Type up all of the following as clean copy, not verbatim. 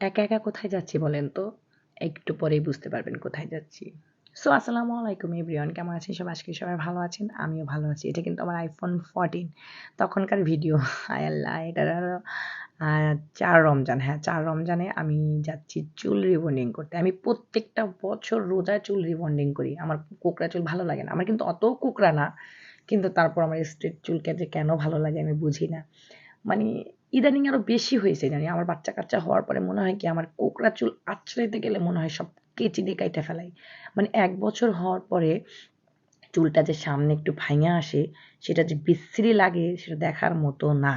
একা, একা কোথায় যাচ্ছি বলেন তো? একটু পরেই বুঝতে পারবেন কোথায় যাচ্ছি। সো আসসালামু আলাইকুম এভরিওয়ান, কেমন আছেন সবাই? আশা করি সবাই ভালো আছেন। আমিও ভালো আছি। এটা কিন্তু আমার iPhone 14 তখনকার ভিডিও। হায় আল্লাহ! এটার আরো ৪ রমজান, হ্যাঁ ৪ রমজানে আমি যাচ্ছি চুল রিবন্ডিং করতে। আমি প্রত্যেকটা বছর রোজায় চুল রিবন্ডিং করি। আমার কোঁকড়া চুল ভালো লাগে না। আমার কিন্তু অতও কোঁকড়া না। কিন্তু তারপর আমার স্ট্রেট চুলকে যে কেন ভালো লাগে আমি বুঝি না। মানে ইদানিং আরো বেশি হয়েছে জানি। আমার বাচ্চা-কাচ্চা হওয়ার পরে মনে হয় কি আমার কোঁকড়া চুল আঁচড়াইতে গেলে মনে হয় সব কেচি দিয়ে কাইটা ফেলাই। মানে ১ বছর হওয়ার পরে চুলটা যে সামনে একটু ভাইঙা আসে, সেটা যে বিশ্রী লাগে সেটা দেখার মতো না।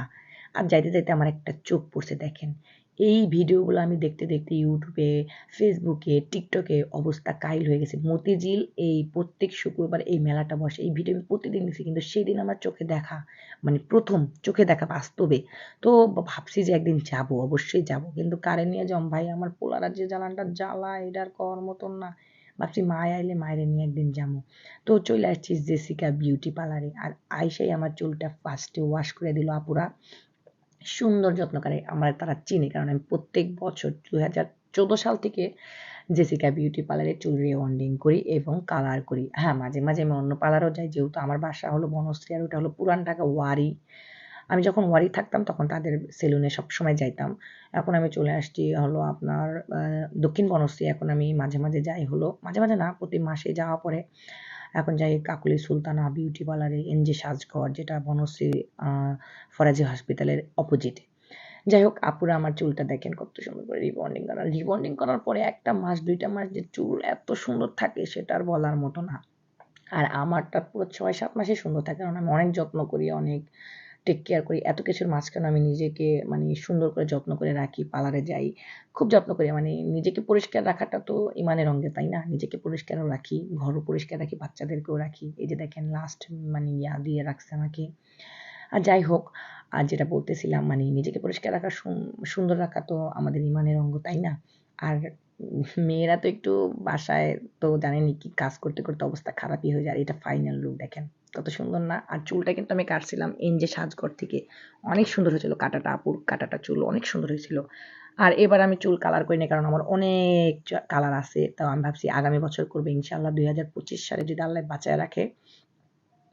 আর যাইতে, যাইতে আমার একটা চোখ পড়ছে দেখেন। এই ভিডিওগুলো আমি দেখতে, দেখতে YouTube এ, Facebook এ, TikTok এ অবস্থা কাহিল হয়ে গেছে। মতিঝিল এই প্রত্যেক শুক্রবার এই মেলাটা বসে। এই ভিডিও আমি প্রতিদিন দেখছি কিন্তু সেদিন আমার চোখে দেখা মানে ১ম চোখে দেখা বাস্তবে। তো ভাবছি যে একদিন যাবো, অবশ্যই যাবো। কিন্তু কারে নিয়ে যাম ভাই আমার পোলারা যে জ্বালানটা জ্বালায় এটা আর কওয়ার মতন না। ভাবছি মায় আইলে মায়েরে নিয়ে একদিন যামু। তো চলে আসছি জেসিকা বিউটি পার্লারে। আর আইসাই আমার চুলটা ফার্স্টে ওয়াশ করে দিল আপুরা। সুন্দর যত্ন করে। আমার তারা চিনে কারণ আমি প্রত্যেক বছর ২০১৪ সাল থেকে জেসিকা বিউটি পার্লারে চুল রিবন্ডিং করি এবং কালার করি। হ্যাঁ, মাঝে, মাঝে আমি অন্য পার্লারেও যাই যেহেতু আমার বাসা হলো বনশ্রী আর ওটা হলো পুরান ঢাকা ওয়ারি। আমি যখন ওয়ারি থাকতাম তখন তাদের সেলুনে সবসময় যাইতাম। এখন আমি চলে আসছি হলো আপনার দক্ষিণ বনশ্রী। এখন আমি মাঝে, মাঝে যাই হলো মাঝে, মাঝে না প্রতি মাসে যাওয়া পরে এখন যাই কাকলি সুলতানা বিউটি পার্লারে এনজে সাজঘর যেটা বনশ্রী আ ফরাজি হসপিটালের অপোজিটে। যাই হোক আপুরা আমার চুলটা দেখেন কত সুন্দর করে রিবন্ডিং করা। রিবন্ডিং করার পরে ১ টা মাস ২ টা মাস যে চুল এত সুন্দর থাকে সেটা আর বলার মতো না। আর আমারটা পুরো ৬-৭ মাসই সুন্দর থাকে। কারণ আমি অনেক যত্ন করি, অনেক টেক কেয়ার করি। এত কিছুর মাঝখানে আমি নিজেকে মানে সুন্দর করে যত্ন করে রাখি, পার্লারে যাই। খুব যত্ন করি। মানে নিজেকে পরিষ্কার রাখাটা তো ইমানের অঙ্গে, তাই না? নিজেকে পরিষ্কারও রাখি, ঘরও পরিষ্কার রাখি, বাচ্চাদেরকেও রাখি। এই যে দেখেন লাস্ট মানে দিয়ে রাখছে আমাকে। আর যাই হোক, আর যেটা বলতেছিলাম মানে নিজেকে পরিষ্কার রাখা, সুন্দর রাখা তো আমাদের ইমানের অঙ্গ, তাই না? আর মেয়েরা তো একটু বাসায় তো জানেনই কি কাজ করতে, করতে অবস্থা খারাপই হয়ে যায়। আর এটা ফাইনাল লুক দেখেন। কত সুন্দর না? আর চুলটা কিন্তু আমি কাটছিলাম এনজে সাজঘর থেকে। অনেক সুন্দর হয়েছিল কাটাটা, আপুর কাটাটা চুল অনেক সুন্দর হয়েছিল। আর এবার আমি চুল কালার করি নাই কারণ আমার অনেক কালার আছে। তাও আমি ভাবছি আগামী বছর করব ইনশাআল্লাহ ২০২৫ সালে যদি আল্লাহ বাঁচায় রাখে।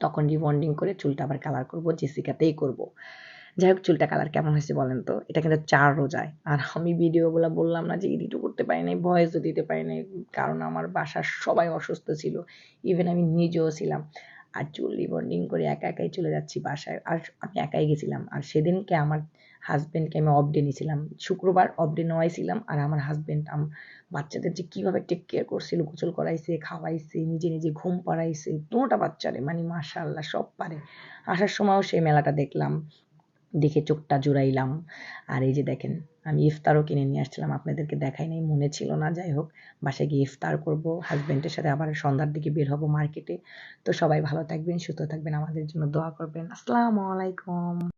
তখন রিবন্ডিং করে চুলটা আবার কালার করব, জেসিকাতেই করব। যাই হোক চুলটা কালার কেমন হয়েছে বলেন তো? এটা কিন্তু ৪ রোজায়। আর আমি ভিডিওগুলা বললাম না যে এডিটও করতে পারি নাই, ভয়েসও দিতে পারি নাই। কারণ আমার বাসার সবাই অসুস্থ ছিল। ইভেন আমি নিজেও ছিলাম। আর চুল রিবন্ডিং করে একা একাই চলে যাচ্ছি বাসায়। আর আমি একাই গেছিলাম। আর সেদিনকে আমার হাসব্যান্ডকে আমি অফ ডে নিছিলাম। শুক্রবার অফ ডে নেওয়াই ছিলাম। আর আমার হাসব্যান্ড বাচ্চাদের যে কিভাবে টেক কেয়ার করছিল, গোসল করাইছে, খাওয়াইছে, নিজে, নিজে ঘুম পাড়াইছে। ২ টা বাচ্চারে মানে মাশাআল্লাহ সব পারে। আসার সময়ও সেই মেলাটা দেখলাম। দেখে চোখটা জুড়াইলাম। আর এই যে দেখেন আমি ইফতারও কিনে নিয়ে আসছিলাম। আপনাদেরকে দেখাই নাই, মনে ছিল না। যাই হোক বাসায় গিয়ে ইফতার করব। হাসব্যান্ডের সাথে আবার সন্ধ্যার দিকে বের হব মার্কেটে। তো সবাই ভালো থাকবেন, সুস্থ থাকবেন, আমাদের জন্য দোয়া করবেন। আসসালামু আলাইকুম।